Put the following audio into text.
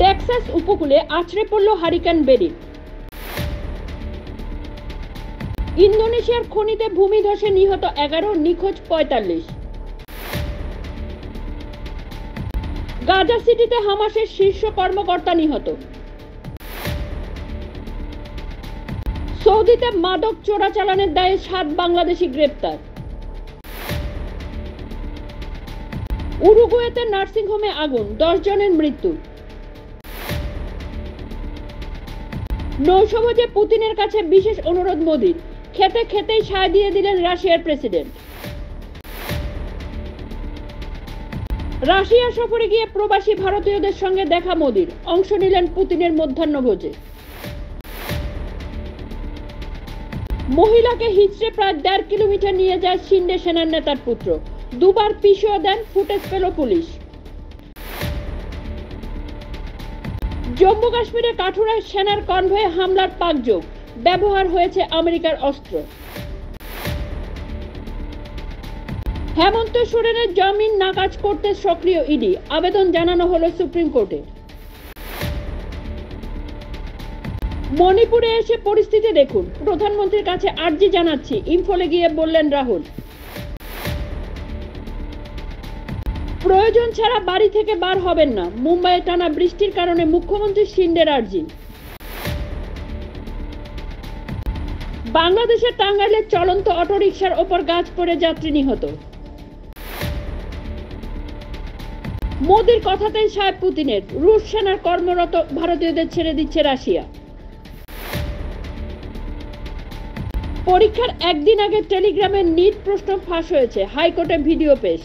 Texas উপকূলে আছড়ে পড়ল হারিকেন বেরি। ইন্দোনেশিয়ার খনিতে ভূমিধসে নিহত 11, নিখোঁজ 45। গাজা সিটিতে হামাসের শীর্ষ কর্মকর্তা নিহত। সৌদিতে মাদক চোরাচালানের দায়ে 7 বাংলাদেশি গ্রেপ্তার। উরুগুয়েতে নার্সিংহোমে আগুন, 10 জনের মৃত্যু। নৌসভোজে পুতিনের কাছে বিশেষ অনুরোধ মোদির, খেতে খেতেই সায় দিয়ে দিলেন রাশিয়ার প্রেসিডেন্ট। রাশিয়া সফরে গিয়ে প্রবাসী ভারতীয়দের সঙ্গে দেখা মোদির, অংশ নিলেন পুতিনের মধ্যাহ্নভোজে। মহিলাকে হিচড়ে প্রায় 1.5 কিলোমিটার নিয়ে যায় শিন্ডে সেনার নেতার পুত্র, 2 বার পিষেও দেন, ফুটেজ পেল পুলিশ। জম্মু কাশ্মীরে কাঠুরায় সেনার কনভয়ে হামলার পাকযোগ, ব্যবহার হয়েছে আমেরিকার অস্ত্র। হেমন্ত সোরেনের জামিন নাকচ করতে সক্রিয় ইডি, আবেদন জানানো হলো সুপ্রিম কোর্টে। মণিপুরে এসে পরিস্থিতি দেখুন, প্রধানমন্ত্রীর কাছে আর্জি জানাচ্ছি, ইম্ফলে গিয়ে বললেন রাহুল। প্রয়োজন ছাড়া বাড়ি থেকে বার হবেন না, মুম্বাইয়ে টানা বৃষ্টির কারণে মুখ্যমন্ত্রী শিন্ডের আর্জি। বাংলাদেশের টাঙ্গাইলে চলন্ত অটোরিকশার ওপর গাছ পড়ে যাত্রী নিহত। মোদির কথাতেই সায় পুতিনের, রুশ সেনার কর্মরত ভারতীয়দের ছেড়ে দিচ্ছে রাশিয়া। পরীক্ষার একদিন আগে টেলিগ্রামে নিট প্রশ্ন ফাঁস হয়েছে, হাইকোর্টে ভিডিও পেশ।